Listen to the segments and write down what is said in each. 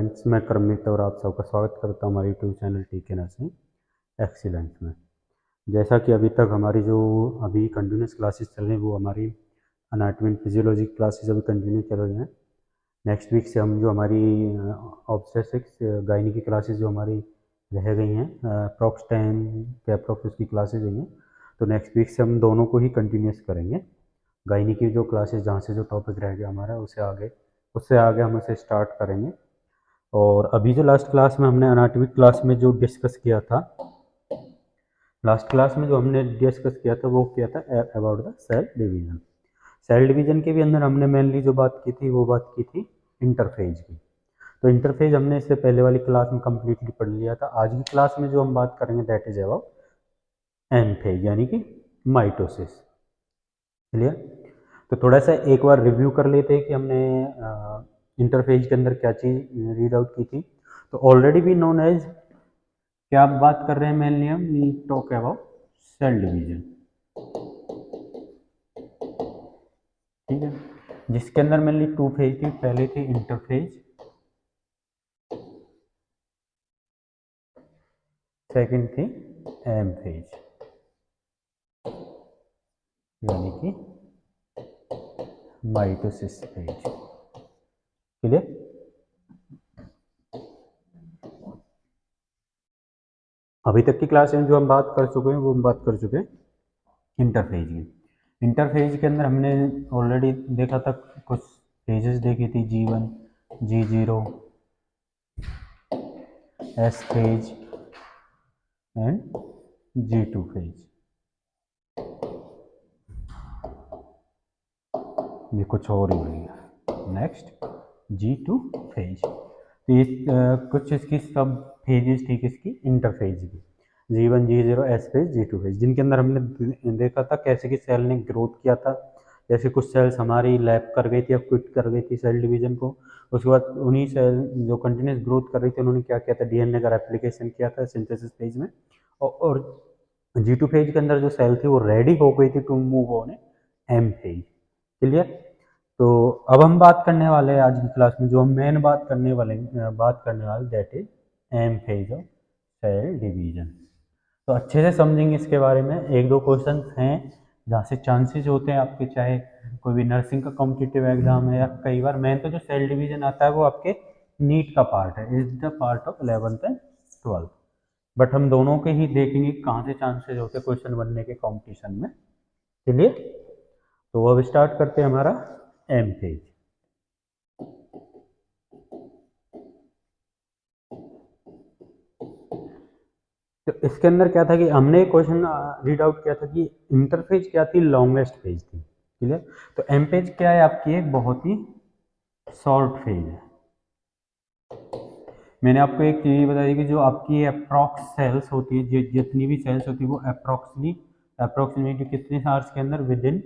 Friends, मैं करमित और आप सबका स्वागत करता हूँ हमारे यूट्यूब चैनल टीके नर्सिंग एक्सीलेंस में। जैसा कि अभी तक हमारी जो अभी कंटिन्यूस क्लासेस चल रही हैं वो हमारी अनाटमी एंड फिजियोलॉजी क्लासेस अभी कंटिन्यू चल रही हैं। नेक्स्ट वीक से हम जो हमारी ऑब्स्टेट्रिक्स गायनी की क्लासेस जो हमारी रह गई हैं अप्रॉक्स 10 के अप्रॉक्स उसकी क्लासेस गई हैं, तो नेक्स्ट वीक से हम दोनों को ही कंटिन्यूस करेंगे। गायनी की जो क्लासेस जहाँ से जो टॉपिक रह गया हमारा उससे आगे हम उसे स्टार्ट करेंगे। और अभी जो लास्ट क्लास में हमने अनाटॉमी क्लास में जो डिस्कस किया था, लास्ट क्लास में जो हमने डिस्कस किया था वो किया था about the cell division. Cell division के भी अंदर हमने मेनली जो बात की थी वो बात की थी इंटरफेज की। तो इंटरफेज हमने इससे पहले वाली क्लास में कम्प्लीटली पढ़ लिया था। आज की क्लास में जो हम बात करेंगे that is about M phase यानी कि माइटोसिस। क्लियर? तो थोड़ा सा एक बार रिव्यू कर लेते हैं कि हमने इंटरफेज के अंदर क्या चीज़ रीड आउट की थी। तो ऑलरेडी भी नोन एज क्या आप बात कर रहे हैं मेनली हम we talk about cell division. ठीक है, जिसके अंदर मेनली टू फेज थी। पहले थी इंटरफेज, सेकंड थी एम फेज यानी कि माइटोसिस फेज। क्लियर? अभी तक की क्लास में जो हम बात कर चुके हैं वो हम बात कर चुके हैं इंटरफेज की। इंटरफेज के अंदर हमने ऑलरेडी देखा था, कुछ फेजेस देखी थी, G1, G0, S phase and G2 phase. ये कुछ और ही हो गया। Next G2 phase. तो ये कुछ इसकी सब फेजेस थी किसकी, इंटरफेज की। G1, G0, S phase, G2 phase, जिनके अंदर हमने देखा था कैसे कि सेल ने ग्रोथ किया था। जैसे कुछ सेल्स हमारी लैप कर गई थी या क्विट कर गई थी सेल डिवीजन को, उसके बाद उन्हीं सेल जो कंटिन्यूस ग्रोथ कर रही थी उन्होंने क्या किया था, डीएनए का रेप्लिकेशन किया था सिंथेसिस फेज में। और G2 फेज के अंदर जो सेल थी वो रेडी हो गई थी to move on M phase. Clear? तो अब हम बात करने वाले हैं आज की क्लास में, जो हम मेन बात करने वाले that is M phase of cell division. तो अच्छे से समझेंगे इसके बारे में। एक दो क्वेश्चन हैं जहाँ से चांसेस होते हैं आपके, चाहे कोई भी नर्सिंग का कॉम्पिटिटिव एग्जाम है या कई बार मेन तो जो सेल डिवीजन आता है वो आपके नीट का पार्ट है, is the part of 11th and 12th। But हम दोनों के ही देखेंगे कहाँ से चांसेस होते हैं क्वेश्चन बनने के कॉम्पिटिशन में। चलिए, तो अब स्टार्ट करते हैं हमारा एम फेज। तो इसके अंदर क्या था कि हमने क्वेश्चन रीड आउट किया था कि इंटरफेज क्या थी, लॉन्गेस्ट फेज थी। क्लियर? तो एम फेज क्या है आपकी, एक बहुत ही शॉर्ट फेज है। मैंने आपको एक चीज बताई कि जो आपकी अप्रॉक्स सेल्स होती है, जितनी भी सेल्स होती है वो अप्रोक्सीमेटली कितने आवर्स के अंदर, with in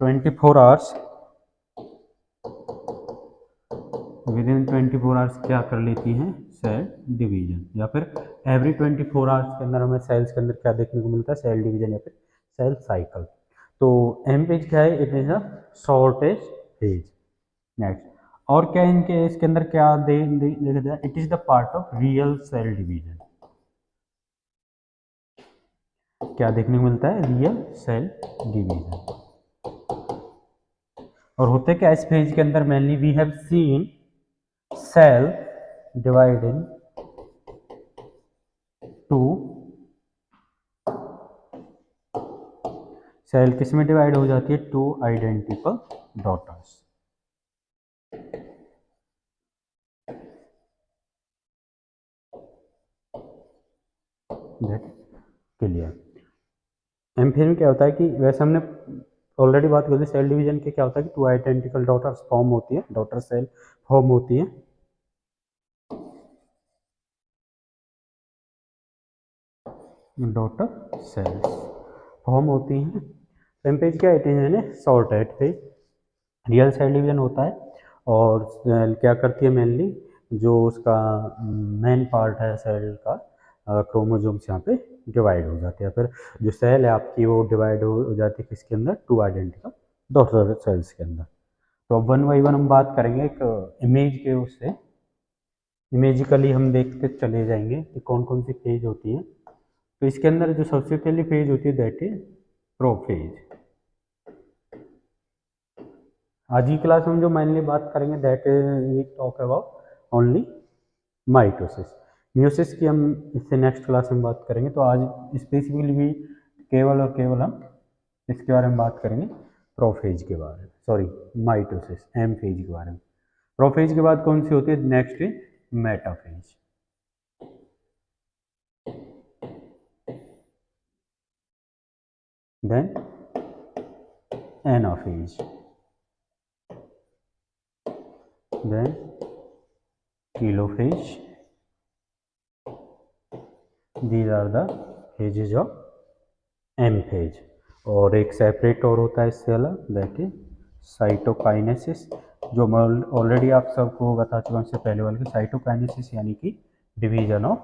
24 hours, with in 24 hours क्या कर लेती हैं, सेल डिवीजन। या फिर एवरी 24 आवर्स के अंदर हमें सेल्स के अंदर क्या देखने को मिलता है, सेल डिवीजन या फिर सेल साइकिल। तो एम पेज क्या है, it is a shortest phase. Next, और क्या इनके इसके अंदर क्या देखा जाए, it is the part of real cell division. क्या देखने को मिलता है, रियल सेल डिवीजन। और होते क्या इस पेज के अंदर, mainly we have seen cell divide into, cell किस में डिवाइड हो जाती है, two identical daughters. Clear? M फिर में क्या होता है कि वैसे हमने ऑलरेडी बात कर ली, सेल डिवीजन के क्या होता है कि टू आइडेंटिकल डॉटर्स फॉर्म होती है, डॉटर सेल फॉर्म होती है। डॉटर सेल्स फॉर्म होती हैं। एम पेज क्या है, शॉर्ट है पेज, रियल सेल डिवीजन होता है। और क्या करती है मेनली, जो उसका मेन पार्ट है सेल का, क्रोमोजोम्स यहाँ पे डिवाइड हो जाते हैं। फिर जो सेल है आपकी वो डिवाइड हो जाती है किसके अंदर, टू आइडेंटिकल डॉटर सेल्स के अंदर। तो अब वन बाई वन हम बात करेंगे एक इमेज के उससे, इमेजिकली हम देखते चले जाएंगे कि कौन कौन सी फेज होती हैं। तो इसके अंदर जो सबसे पहली फेज होती है दैट इज प्रोफेज। आज की क्लास में जो मेनली बात करेंगे that we talk about only mitosis. Meiosis की हम इससे नेक्स्ट क्लास में बात करेंगे। तो आज स्पेसिफिकली भी केवल और केवल हम इसके बारे में बात करेंगे प्रोफेज के बारे में, सॉरी माइटोसिस एम फेज के बारे में। प्रोफेज के बाद कौन सी होती है, next is metaphase. Then anaphase, then telophase. These are the phases of M phase. और एक सेपरेट और होता है इससे अलग, दैट इज साइटोकाइनेसिस, जो मैं ऑलरेडी आप सबको बता चुका हूँ इससे पहले वाले। साइटोकाइनेसिस यानी कि डिवीजन ऑफ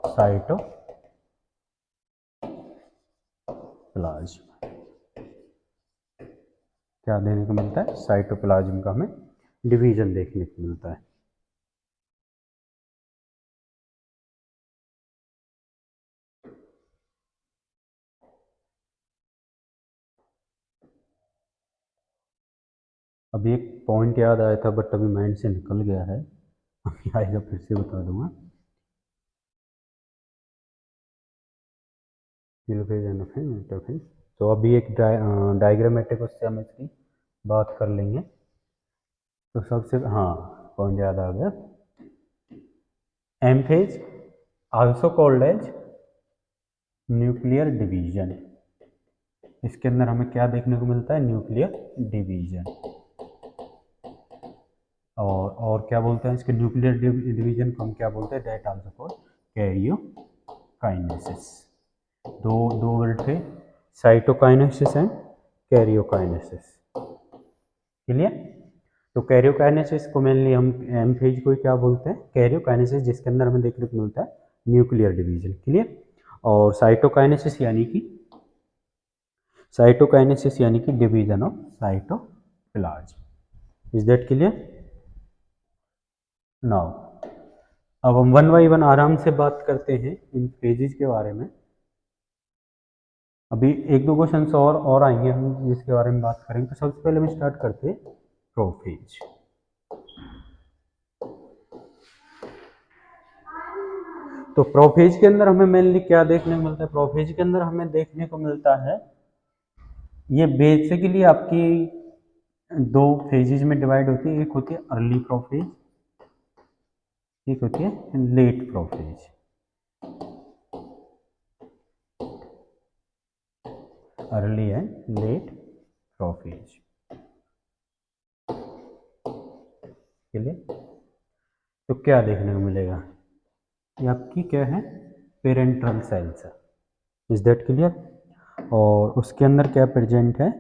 साइटोप्लाज्म। क्या देने को मिलता है, साइटोप्लाज्म का हमें डिवीजन देखने को मिलता है। अभी एक पॉइंट याद आया था बट अभी माइंड से निकल गया है, अभी आएगा फिर से बता दूंगा। Telophase, anaphase, metaphase. तो अभी एक डायग्रामेटिक उससे हम इसकी बात कर लेंगे। तो सबसे हाँ पॉइंट याद आ गया। M phase also called as nuclear division. इसके अंदर हमें क्या देखने को मिलता है, न्यूक्लियर डिवीजन। और क्या बोलते हैं इसके न्यूक्लियर डिवीजन को हम क्या बोलते हैं, दैट आल्सो कॉल्ड कैरियोकाइनेसिस। दो वर्ड थे, साइटोकाइनेसिस एंड कैरियोकाइनेसिस। क्लियर। तो कैरियोकाइनेसिस को मेनली हम एम फेज को क्या बोलते हैं, कैरियोकाइनेसिस, जिसके अंदर हमें देखने को मिलता है न्यूक्लियर डिवीजन। क्लियर। और साइटोकाइनेसिस यानी कि division of cytoplasm. Is that clear. Now अब हम वन बाई वन आराम से बात करते हैं इन फेजेस के बारे में। अभी एक दो क्वेश्चन और आएंगे हम जिसके बारे में बात करेंगे। तो सबसे पहले हम स्टार्ट करते हैं प्रोफेज। तो प्रोफेज के अंदर हमें मेनली क्या देखने को मिलता है, प्रोफेज के अंदर हमें देखने को मिलता है, ये बेसिकली आपकी दो फेजेज में डिवाइड होती है। एक होती है अर्ली प्रोफेज, एक होती है late prophase. Early and late prophase के लिए तो क्या देखने को मिलेगा, ये आपकी क्या है, पेरेंट्रल सेल्स है। Is that clear. और उसके अंदर क्या प्रेजेंट है,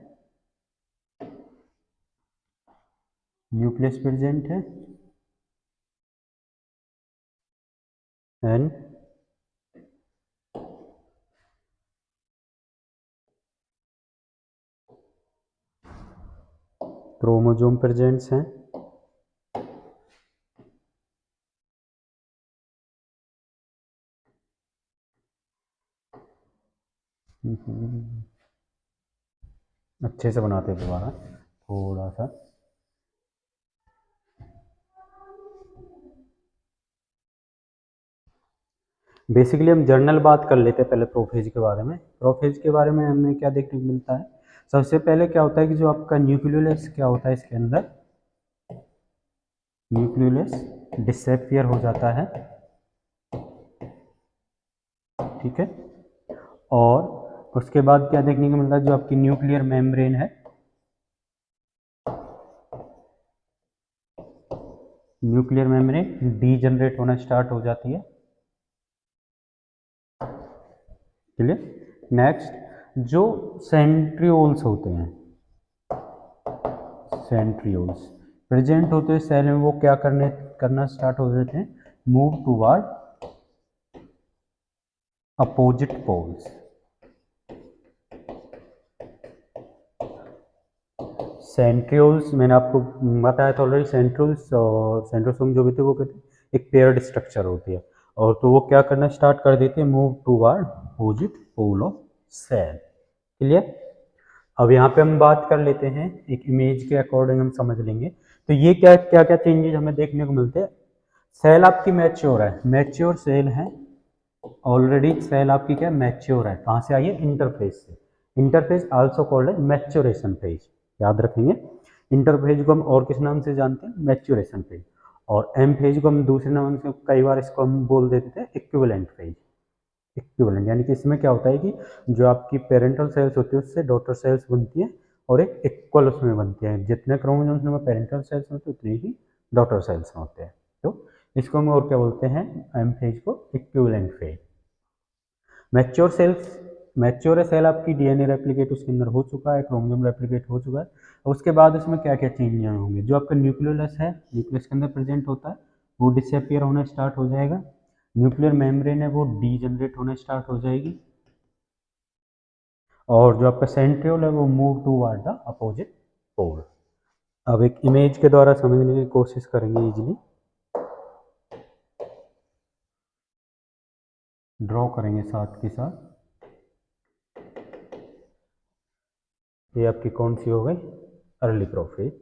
न्यूक्लियस प्रेजेंट है एंड क्रोमोसोम प्रेजेंट्स हैं। अच्छे से बनाते हैं दोबारा थोड़ा सा। बेसिकली हम जर्नल बात कर लेते हैं पहले प्रोफेज के बारे में। प्रोफेज के बारे में हमें क्या देखने को मिलता है, सबसे पहले क्या होता है कि जो आपका न्यूक्लियोलस क्या होता है, इसके अंदर न्यूक्लियोलस डिसअपियर हो जाता है। ठीक है। और उसके बाद क्या देखने को मिलता है, जो आपकी न्यूक्लियर मेम्ब्रेन है, न्यूक्लियर मेम्ब्रेन डीजनरेट होना स्टार्ट हो जाती है। क्लियर। नेक्स्ट जो सेंट्रियोल्स होते हैं, सेंट्रियोल्स प्रेजेंट होते हैं सेल में, वो क्या करना स्टार्ट हो जाते हैं, move toward opposite poles. Centrioles मैंने आपको बताया था ऑलरेडी, सेंट्रियोल्स और सेंट्रोसोम जो भी थे वो कहते हैं एक पेयर्ड स्ट्रक्चर होती है, और तो वो क्या करना स्टार्ट कर देते हैं, move toward opposite pole of cell. Clear. अब यहाँ पे हम बात कर लेते हैं, एक इमेज के अकॉर्डिंग हम समझ लेंगे। तो ये क्या क्या क्या चेंजेस हमें देखने को मिलते हैं। सेल आपकी मैच्योर है, मैच्योर सेल है, ऑलरेडी सेल आपकी क्या मैच्योर है, कहाँ से आई है, इंटरफेज से। इंटरफेज आल्सो कॉल्ड है मैच्योरेशन फेज, याद रखेंगे। इंटरफेज को हम और किस नाम से जानते हैं, मैच्योरेशन फेज। और एम फेज को हम दूसरे नाम से कई बार इसको हम बोल देते थे इक्विवेलेंट फेज। इक्विवेलेंट यानी कि इसमें क्या होता है कि जो आपकी पेरेंटल सेल्स होती है उससे डॉटर सेल्स बनती है, और एक इक्वल उसमें बनती है, जितने क्रोमोसोम्स में पेरेंटल सेल्स होते हैं उतने ही डॉटर सेल्स में होते हैं। तो इसको हम और क्या बोलते हैं, एम फेज को equivalent phase. Mature cells, mature cell आपकी डीएनए रेप्लिकेट उसके अंदर हो चुका है, क्रोमोसोम रेप्लिकेट हो चुका है। और उसके बाद उसमें क्या क्या चेंज होंगे, जो आपका न्यूक्लियोलस है, न्यूक्लियस के अंदर प्रेजेंट होता है, वो डिसअपियर होना स्टार्ट हो जाएगा। न्यूक्लियर मेम्ब्रेन है वो डीजनरेट होना स्टार्ट हो जाएगी, और जो आपका सेंट्रियोल है वो move toward the opposite pole. अब एक इमेज के द्वारा समझने की कोशिश करेंगे, इजीली ड्रॉ करेंगे साथ के साथ। ये आपकी कौन सी हो गई, अर्ली प्रोफेज,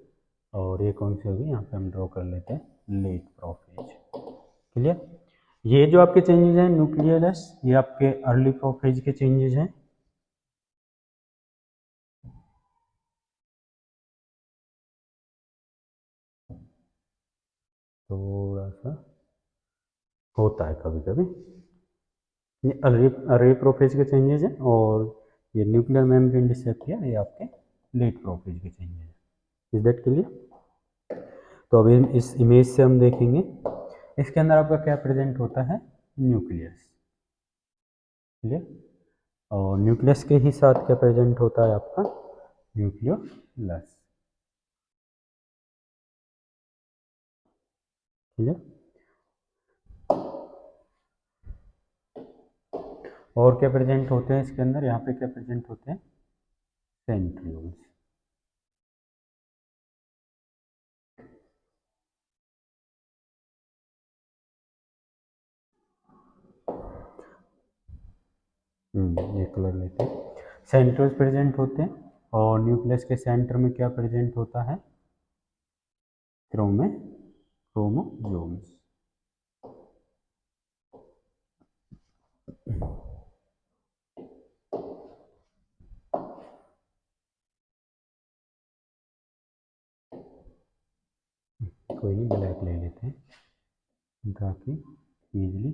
और ये कौन सी होगी, यहाँ पे हम ड्रॉ कर लेते हैं लेट प्रोफेज। क्लियर। ये जो आपके चेंजेस हैं न्यूक्लियस, ये आपके अर्ली प्रोफेज के चेंजेस हैं। थोड़ा सा होता है कभी कभी, ये अर्ली प्रोफेज के चेंजेस हैं, और ये न्यूक्लियर मेम्ब्रेन डिसअपियर, ये आपके लेट प्रोफेज के चेंजेस हैं। Is that clear. तो अभी इस इमेज से हम देखेंगे, इसके अंदर आपका क्या प्रेजेंट होता है, न्यूक्लियस। क्लियर। और न्यूक्लियस के ही साथ क्या प्रेजेंट होता है आपका, न्यूक्लियोलस। क्लियर। और क्या प्रेजेंट होते हैं इसके अंदर, यहाँ पे क्या प्रेजेंट होते हैं, सेंट्रियोल्स। ये कलर लेते हैं, सेंट्रियोल्स प्रेजेंट होते हैं, और न्यूक्लियस के सेंटर में क्या प्रेजेंट होता है, क्रोमोसोम्स। कोई नहीं, ब्लैक ले लेते हैं ताकि इजीली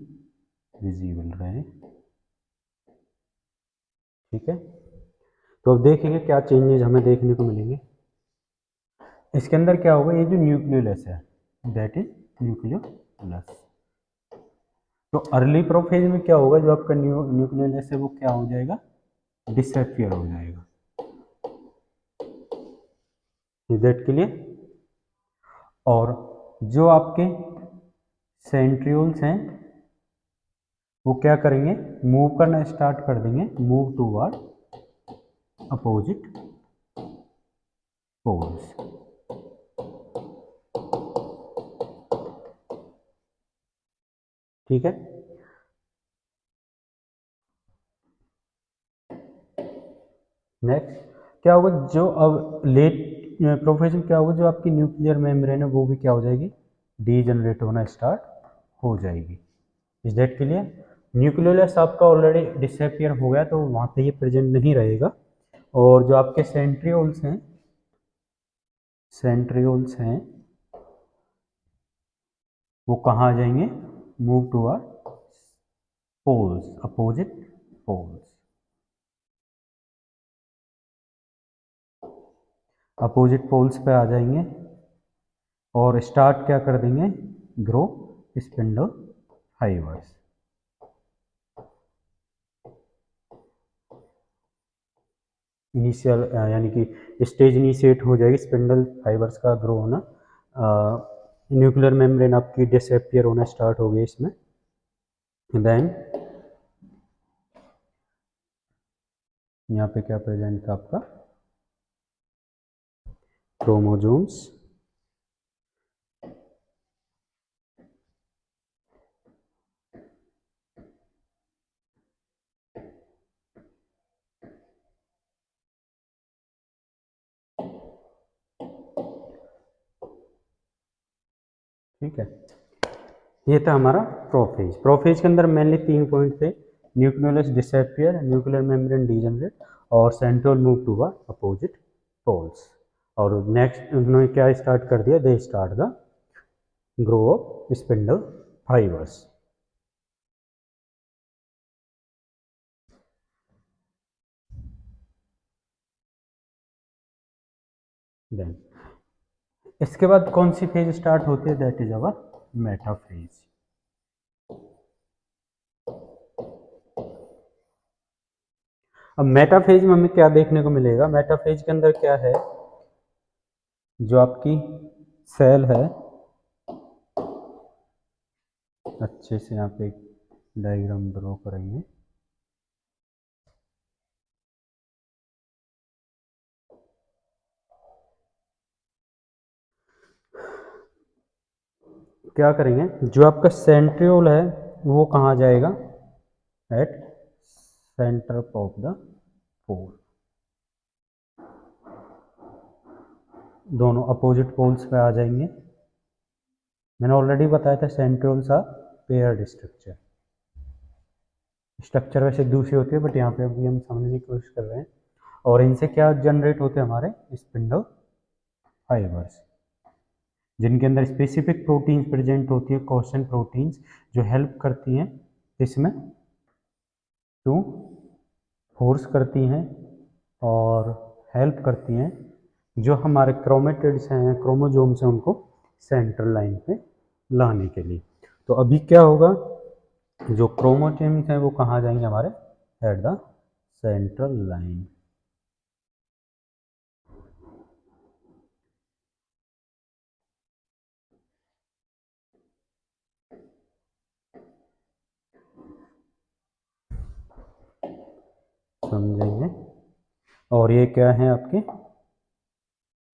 विजिबल रहे। ठीक है। तो अब देखेंगे क्या चेंजेस हमें देखने को मिलेंगे। इसके अंदर क्या होगा, ये जो न्यूक्लियोलस है, दैट इज न्यूक्लियोलस। तो अर्ली प्रोफेज में क्या होगा, जो आपका न्यूक्लियोलस है वो क्या हो जाएगा, डिसअपियर हो जाएगा। Is that clear. और जो आपके सेंट्रियोल्स हैं वो क्या करेंगे, मूव करना स्टार्ट कर देंगे, मूव टूवर्ड अपोजिट पोल्स। ठीक है। नेक्स्ट क्या होगा, जो अब लेट प्रोफेज में क्या होगा, जो आपकी न्यूक्लियर मेम्ब्रेन है वो भी क्या हो जाएगी, डीजनरेट होना स्टार्ट हो जाएगी। Is that clear. न्यूक्लियोलस आपका ऑलरेडी डिसअपियर हो गया, तो वहाँ पे ये प्रेजेंट नहीं रहेगा। और जो आपके सेंट्रियोल्स हैं वो कहाँ आ जाएंगे, move to our poles, opposite poles. Opposite poles पे आ जाएंगे, और स्टार्ट क्या कर देंगे, ग्रो स्पिंडल फाइबर्स। इनिशियल यानी कि स्टेज इनिशिएट हो जाएगी स्पिंडल फाइबर्स का ग्रो होना। न्यूक्लियर मेम्ब्रेन आपकी डिसअपियर होना स्टार्ट हो गई इसमें। देन यहाँ पे क्या प्रेजेंट था आपका, क्रोमोसोम्स। ठीक है, ये था हमारा प्रोफेज। प्रोफेज के अंदर मेनली 3 पॉइंट थे, nucleus disappear, nuclear membrane degenerate और centriole move to opposite poles. और नेक्स्ट उन्होंने क्या स्टार्ट कर दिया, they start the grow of spindle fibres. Then इसके बाद कौन सी फेज स्टार्ट होती है, दैट इज अवर मेटाफेज। अब मेटाफेज में हमें क्या देखने को मिलेगा, मेटाफेज के अंदर क्या है, जो आपकी सेल है, अच्छे से यहाँ पे डायग्राम ड्रॉ करेंगे। क्या करेंगे, जो आपका सेंट्रियोल है वो कहाँ जाएगा, एट सेंटर ऑफ द पोल, दोनों अपोजिट पोल्स पे आ जाएंगे। मैंने ऑलरेडी बताया था centrioles are paired structure. Structure वैसे दूसरी होती है, बट यहाँ पे अभी हम समझने की कोशिश कर रहे हैं। और इनसे क्या जनरेट होते हैं, हमारे स्पिंडल फाइबर्स, जिनके अंदर स्पेसिफिक प्रोटीन्स प्रेजेंट होती है, कॉशन प्रोटीन्स, जो हेल्प करती हैं इसमें टू फोर्स करती हैं और हेल्प करती हैं जो हमारे क्रोमेटिड्स हैं, क्रोमोजोम्स हैं, उनको सेंट्रल लाइन पे लाने के लिए। तो अभी क्या होगा, जो क्रोमोजोम्स हैं वो कहाँ जाएंगे, हमारे एट द सेंट्रल लाइन। समझेंगे। और ये क्या है, आपके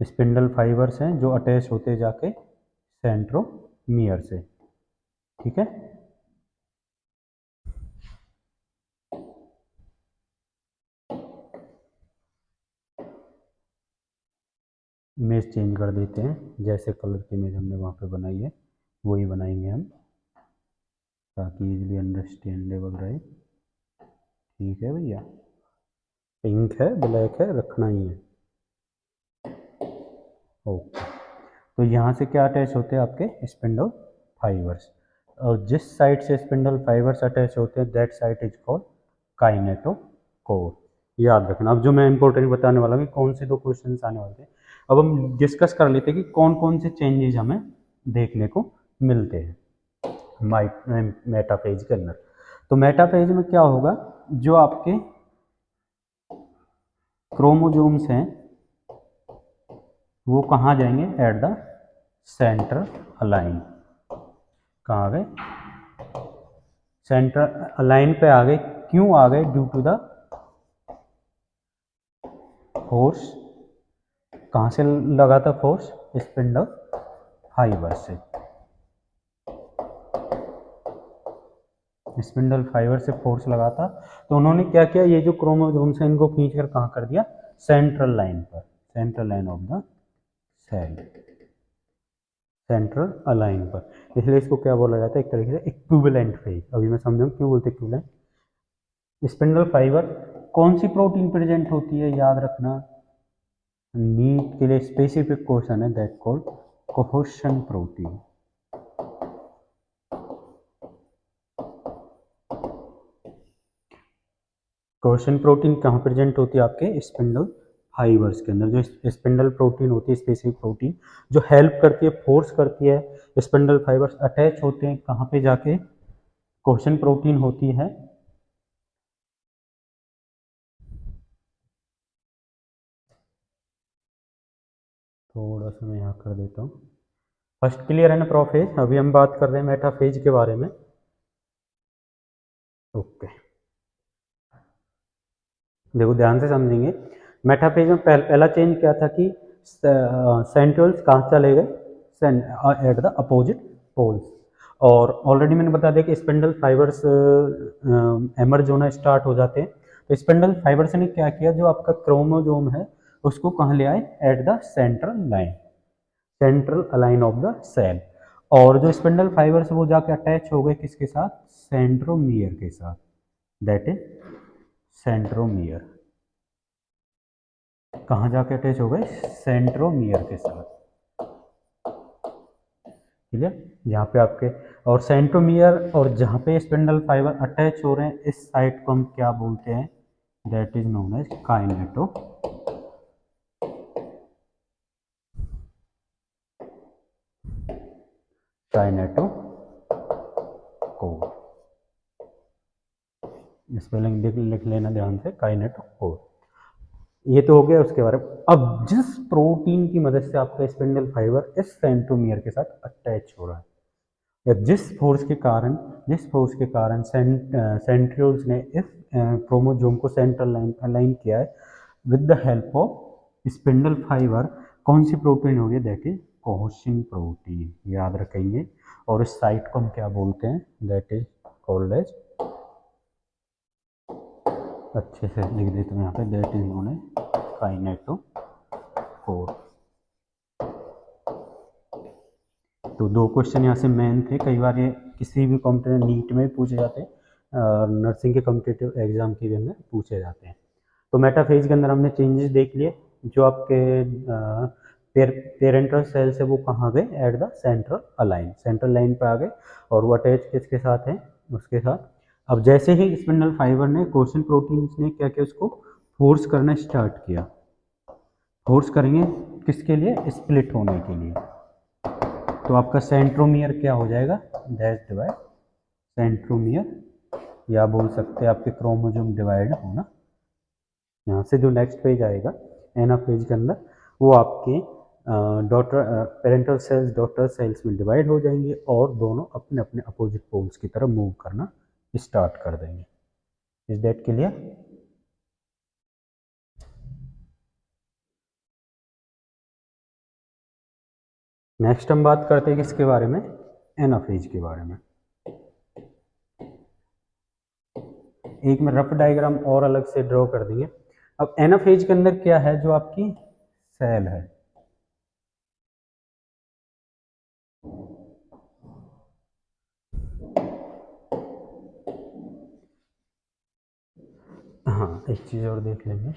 स्पिंडल फाइबर्स हैं जो अटैच होते जाके सेंट्रोमियर से। ठीक है, इमेज चेंज कर देते हैं, जैसे कलर की इमेज हमने वहाँ पे बनाई है वही बनाएंगे हम, ताकि इजीली अंडरस्टैंडेबल रहे। ठीक है भैया, पिंक है, ब्लैक है, रखना ही है। ओके, तो यहाँ से क्या अटैच होते हैं, आपके स्पिंडल फाइबर्स। और जिस साइड से स्पिंडल फाइबर्स अटैच होते हैं, that side is called kinetochore. याद रखना। अब जो मैं इंपॉर्टेंट बताने वाला हूँ, कौन से 2 क्वेश्चन आने वाले हैं, अब हम डिस्कस कर लेते हैं कि कौन कौन से चेंजेस हमें देखने को मिलते हैं मेटाफेज के अंदर। तो मेटाफेज में क्या होगा, जो आपके क्रोमोजोम्स हैं वो कहाँ जाएंगे, एट द सेंट्रल अलाइन। कहाँ आ गए, सेंट्रल अलाइन पे आ गए। क्यों आ गए, ड्यू टू द फोर्स। कहाँ से लगा था फोर्स, स्पिंडल फाइबर से। स्पिंडल फाइबर से फोर्स लगा था, तो उन्होंने क्या किया, ये जो क्रोमोसोम्स हैं इनको खींच कर कहाँ कर दिया, सेंट्रल लाइन पर, central line of the cell, central align पर। इसलिए इसको क्या बोला जाता है, एक तरीके से इक्विवेलेंट फेज। अभी मैं समझाऊँ क्यों बोलते इक्विवेलेंट। स्पिंडल फाइबर कौन सी प्रोटीन प्रेजेंट होती है, याद रखना, नीट के लिए स्पेसिफिक क्वेश्चन है, that called cohesion protein. Cohesion protein कहाँ प्रेजेंट होती है, आपके स्पिंडल फाइबर्स के अंदर। जो स्पिंडल प्रोटीन होती है, स्पेसिफिक प्रोटीन जो हेल्प करती है, फोर्स करती है, स्पिंडल फाइबर्स अटैच होते हैं कहाँ पे जाके, कोहेशन प्रोटीन होती है थोड़ा सा मैं यहाँ कर देता हूँ। फर्स्ट क्लियर है ना प्रोफेज। अभी हम बात कर रहे हैं मेटाफेज के बारे में। ओके, देखो ध्यान से समझेंगे। मेटाफेज में पहला चेंज क्या था कि सेंट्रियोल्स कहाँ चले गए, एट द अपोजिट पोल्स। और ऑलरेडी मैंने बता दिया कि स्पिंडल फाइबर्स एमर्ज होना स्टार्ट हो जाते हैं। तो स्पिंडल फाइबर्स ने क्या किया, जो आपका क्रोमोजोम है उसको कहाँ ले आए, at the central line, central align of the cell. और जो स्पिंडल फाइबर्स वो जाके अटैच हो गए किसके साथ, सेंट्रोमियर के साथ, दैट इज सेंट्रोमियर। कहाँ जाके अटैच हो गए, सेंट्रोमियर के साथ, ठीक है। यहाँ पे आपके और सेंट्रोमियर और जहाँ पे स्पिंडल फाइबर अटैच हो रहे हैं इस साइड को हम क्या बोलते हैं, that is known as kineto, kinetochore. Spelling लिख लेना ध्यान से, काइनेटो कोर। ये तो हो गया उसके बारे में। अब जिस प्रोटीन की मदद से आपका स्पिंडल फाइबर इस सेंट्रोमियर के साथ अटैच हो रहा है, या जिस फोर्स के कारण सेंट्रियोल्स ने इस क्रोमोजोम को सेंट्रल लाइन अलाइन किया है with the help of spindle fibre, कौन सी प्रोटीन होगी, दैट इज कोहेसिन प्रोटीन, याद रखेंगे। और इस साइट को हम क्या बोलते हैं, दैट इज कॉल्ड एज, अच्छे से लिख देते हैं यहाँ पे, that is known as kinetochore. तो दो क्वेश्चन यहाँ से मेन थे, कई बार ये किसी भी कॉम्पिटेटिव नीट में पूछे जाते हैं, नर्सिंग के कॉम्पिटेटिव एग्जाम के भी अंदर पूछे जाते हैं। तो मेटाफेज के अंदर हमने चेंजेस देख लिए, जो आपके पेरेंटल सेल्स है वो कहाँ गए, एट द सेंट्रल लाइन पे आ गए, और वो अटैच किसके साथ है, उसके साथ। अब जैसे ही स्पिंडल फाइबर ने कोशिन प्रोटीन्स ने क्या किया, उसको फोर्स करना स्टार्ट किया, फोर्स करेंगे किसके लिए, स्प्लिट होने के लिए। तो आपका सेंट्रोमियर क्या हो जाएगा, दैट डिवाइड सेंट्रोमियर, या बोल सकते हैं आपके क्रोमोसोम डिवाइड होना। यहाँ से जो नेक्स्ट पेज आएगा एनाफेज के अंदर, वो आपके daughter parental cells daughter cells में डिवाइड हो जाएंगे और दोनों अपने अपने अपोजिट पोल्स की तरफ मूव करना स्टार्ट कर देंगे। Is that clear? नेक्स्ट हम बात करते हैं किसके बारे में, एनाफेज के बारे में। एक में रफ डायग्राम और अलग से ड्रॉ कर देंगे। अब एनाफेज के अंदर क्या है, जो आपकी सेल है, हाँ एक चीज़ और देख लेंगे।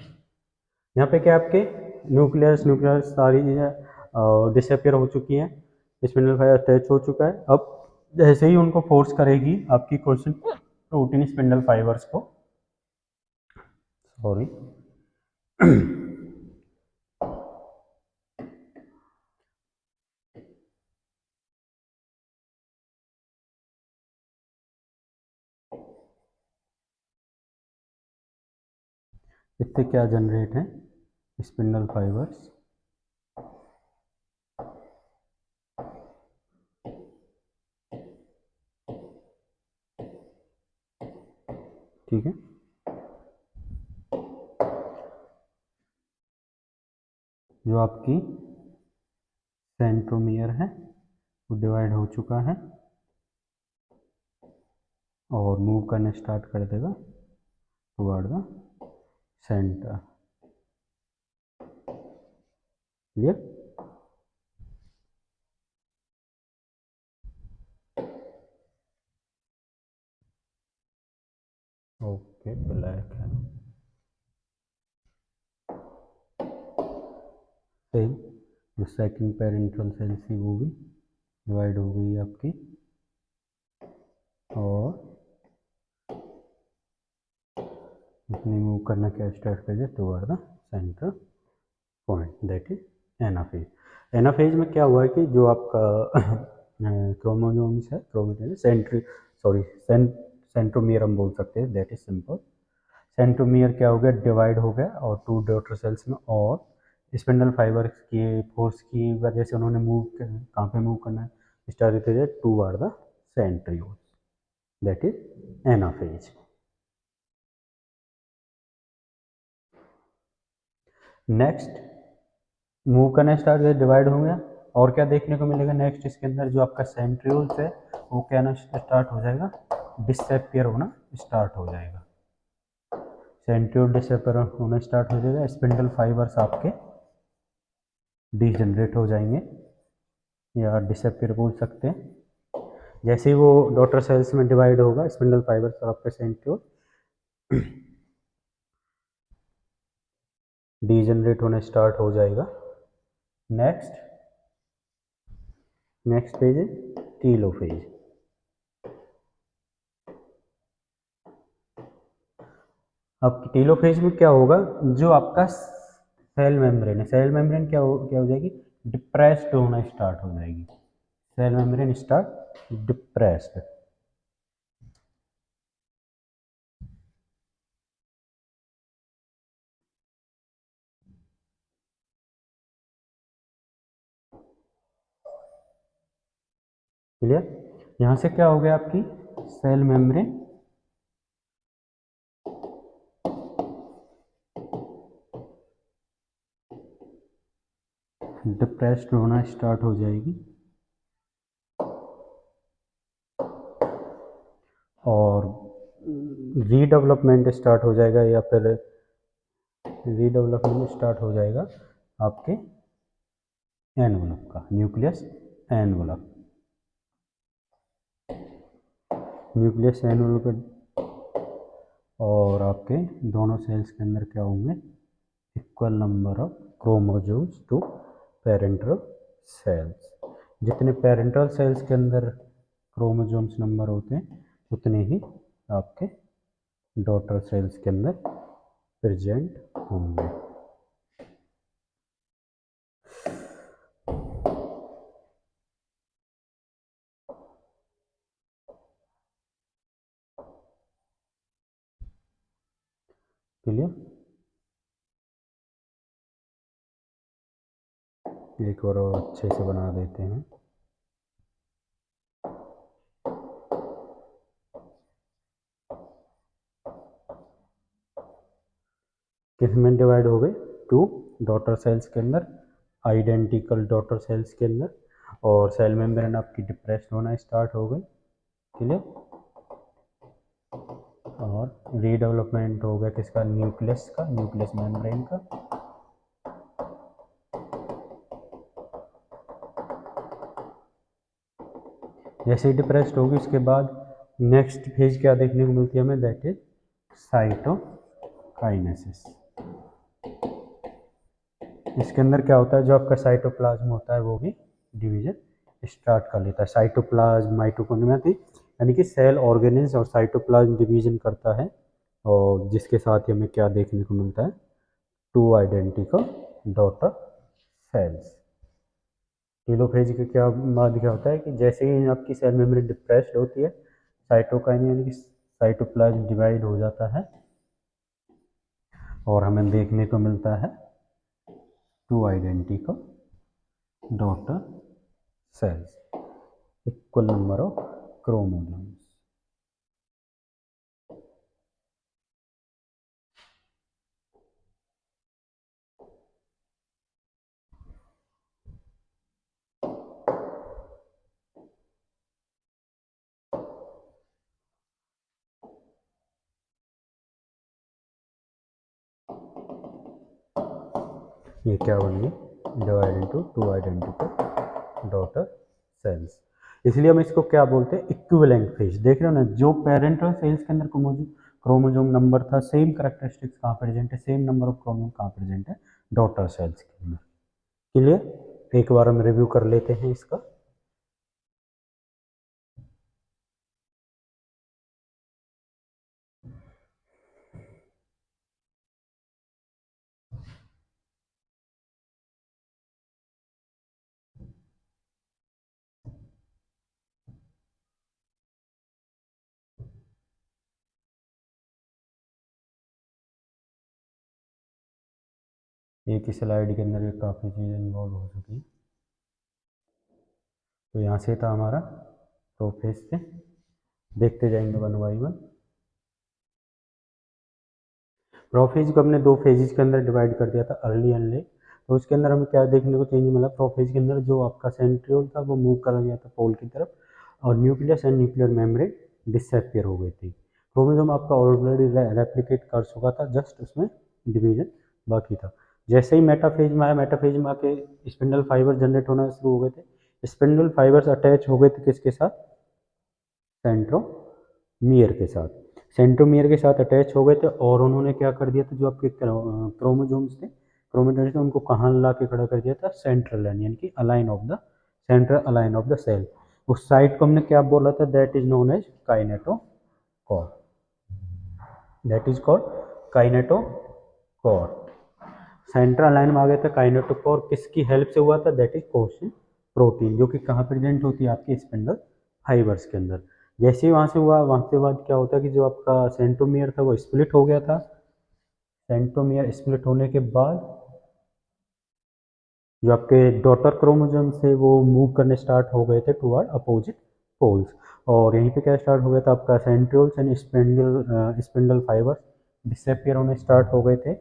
यहाँ पे क्या आपके न्यूक्लियस सारी चीज़ें डिसअपियर हो चुकी हैं, स्पिंडल फाइबर अटैच हो चुका है। अब जैसे ही उनको फोर्स करेगी आपकी कोशिन प्रोटीन स्पिंडल फाइबर्स को, सॉरी इससे क्या जनरेट है, स्पिंडल फाइबर्स, ठीक है। जो आपकी सेंट्रोमियर है वो डिवाइड हो चुका है और मूव करना स्टार्ट कर देगा toward the centre, clear. Okay black है, सेम जो सेकंड पेरेंटल सेल थी वो भी डिवाइड हो गई आपकी, और इसने मूव करना क्या स्टार्ट कर दिया toward the centre point, that is anaphase. Anaphase में क्या हुआ है कि जो आपका क्रोमोसोम्स है, क्रोमोसोम सेंट्रोमियर हम बोल सकते हैं, दैट इज सिंपल। सेंट्रोमियर क्या हो गया, डिवाइड हो गया और टू डॉटर सेल्स में, और स्पिंडल फाइबर के फोर्स की वजह से उन्होंने मूव कहाँ पे मूव करना स्टार्ट किया toward the centriole, that is anaphase. Next move करना स्टार्ट किया, डिवाइड हो गया, और क्या देखने को मिलेगा नेक्स्ट इसके अंदर, जो आपका सेंट्रियोल्स है वो क्या ना स्टार्ट हो जाएगा, डिसअपियर होना स्टार्ट हो जाएगा, सेंट्रियोल डिसअपियर होना स्टार्ट हो जाएगा, स्पिंडल फाइबर्स आपके डीजनरेट हो जाएंगे, या डिसअपीयर बोल सकते हैं। जैसे ही वो डॉटर सेल्स में डिवाइड होगा स्पिंडल फाइबर और आपके सेंट्रियोल डीजनरेट होने स्टार्ट हो जाएगा। नेक्स्ट फेज है टीलोफेज। अब टीलोफेज में क्या होगा, जो आपका सेल मेम्ब्रेन है, सेल मेम्ब्रेन क्या हो जाएगी, डिप्रेस्ड होना स्टार्ट हो जाएगी। Cell membrane start depressed. Clear. यहां से क्या हो गया, आपकी सेल मेम्ब्रेन डिप्रेस्ड होना स्टार्ट हो जाएगी और रीडेवलपमेंट स्टार्ट हो जाएगा, या फिर रीडेवलपमेंट स्टार्ट हो जाएगा आपके एनवलप का, न्यूक्लियस एनवलप। न्यूक्लियस एनवलप और आपके दोनों सेल्स के अंदर क्या होंगे, equal number of chromosomes to parental cells. जितने पेरेंटल सेल्स के अंदर क्रोमोसोम्स नंबर होते हैं उतने ही आपके डॉटर सेल्स के अंदर प्रेजेंट होंगे। क्लियर। एक और अच्छे से बना देते हैं। किस में डिवाइड हो गए, टू डॉटर सेल्स के अंदर, आइडेंटिकल डॉटर सेल्स के अंदर, और सेल मेम्ब्रेन आपकी डिप्रेस्ड होना स्टार्ट हो गई। क्लियर। और रीडेवलपमेंट हो गया किसका, न्यूक्लियस का, न्यूक्लियस मेम्ब्रेन का। जैसे ही डिप्रेस्ड होगी उसके बाद नेक्स्ट फेज क्या देखने को मिलती है हमें, दैट इज साइटोकाइनेसिस। इसके अंदर क्या होता है, जो आपका साइटोप्लाज्म होता है वो भी डिवीजन स्टार्ट कर लेता है। साइटोप्लाज्म माइटोकॉन्ड्रिया थी, यानी कि सेल ऑर्गेनेल्स और साइटोप्लाज्म डिवीजन करता है, और जिसके साथ ही हमें क्या देखने को मिलता है, two identical daughter cells. Telophase के क्या बाद क्या होता है कि जैसे ही आपकी सेल मेम्ब्रेन डिप्रेस्ड होती है, साइटोकाइन यानी कि साइटोप्लाज्म डिवाइड हो जाता है और हमें देखने को मिलता है two identical daughter cells, equal number of chromosomes. ये क्या बन गई, divide into two identical daughter cells. इसलिए हम इसको क्या बोलते हैं, इक्विवेलेंट फेज। देख रहे हो ना, जो पेरेंटल सेल्स के अंदर क्रोमोसोम नंबर था, सेम करेक्टरिस्टिक्स कहाँ प्रेजेंट है, सेम नंबर ऑफ क्रोमोसोम कहाँ प्रेजेंट है, डॉटर सेल्स के अंदर। क्लियर। एक बार हम रिव्यू कर लेते हैं इसका। एक ही स्लाइड के अंदर काफ़ी चीज़ें इन्वॉल्व हो चुकी हैं। तो यहाँ से था हमारा प्रोफेज से, देखते जाएंगे वन बाई वन। प्रोफेज को हमने दो फेजेज के अंदर डिवाइड कर दिया था, अर्ली एंड लेट। तो उसके अंदर हमें क्या देखने को चेंज मिला, प्रोफेज के अंदर जो आपका सेंट्रियोल था वो मूव कर गया था पोल की तरफ, और nucleus and nuclear membrane disappear हो गई थी। क्रोमोसोम आपका ऑलरेडी रेप्लिकेट कर चुका था, जस्ट उसमें डिवीजन बाकी था। जैसे ही मेटाफेज में आया, मेटाफेज में आके स्पिंडल फाइबर जनरेट होना शुरू हो गए थे। स्पिंडल फाइबर्स अटैच हो गए थे किसके साथ, सेंट्रोमियर के साथ, सेंट्रोमियर के साथ अटैच हो गए थे और उन्होंने क्या कर दिया था, जो आपके क्रोमोजोम्स थे, क्रोमोजोम्स थे उनको कहाँ ला के खड़ा कर दिया था, सेंट्रल लाइन यानी कि align of the central align of the cell. उस साइड को हमने क्या बोला था, that is known as kinetochore, that is called kinetochore. Central line में आ गया था काइनेटोकोर, किसकी हेल्प से हुआ था, दैट इज कोशिन प्रोटीन, जो कि कहाँ प्रेजेंट होती है, आपकी स्पिंडल फाइबर्स के अंदर। जैसे ही वहाँ से हुआ, वहाँ के बाद क्या होता है कि जो आपका सेंट्रोमियर था वो स्प्लिट हो गया था, सेंट्रोमियर स्प्लिट होने के बाद जो आपके डॉटर क्रोमोसोम से वो मूव करने स्टार्ट हो गए थे टुवर्ड अपोजिट पोल्स, और यहीं पे क्या स्टार्ट हो गया था, आपका centrioles and spindle fibres disappear होने स्टार्ट हो गए थे।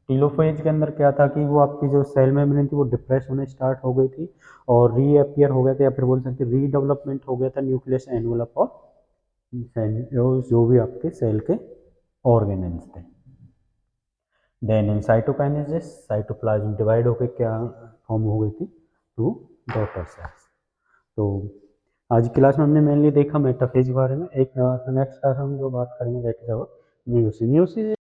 टीलोफेज के अंदर क्या था कि वो आपकी जो सेल मेम्ब्रेन थी वो डिप्रेस होने स्टार्ट हो गई थी और रीअपियर हो गया था, या फिर बोल सकते रीडेवलपमेंट हो गया था न्यूक्लियस एनवलप और जो भी आपके सेल के ऑर्गेनेल्स थे। Then in cytokinesis cytoplasm divide होकर क्या फॉर्म हो गई थी, टू डॉटर सेल्स। तो आज की क्लास में हमने मेनली देखा मेटाफेज के बारे में। एक नेक्स्ट क्लास हम जो बात करेंगे that is our meiosis. Meiosis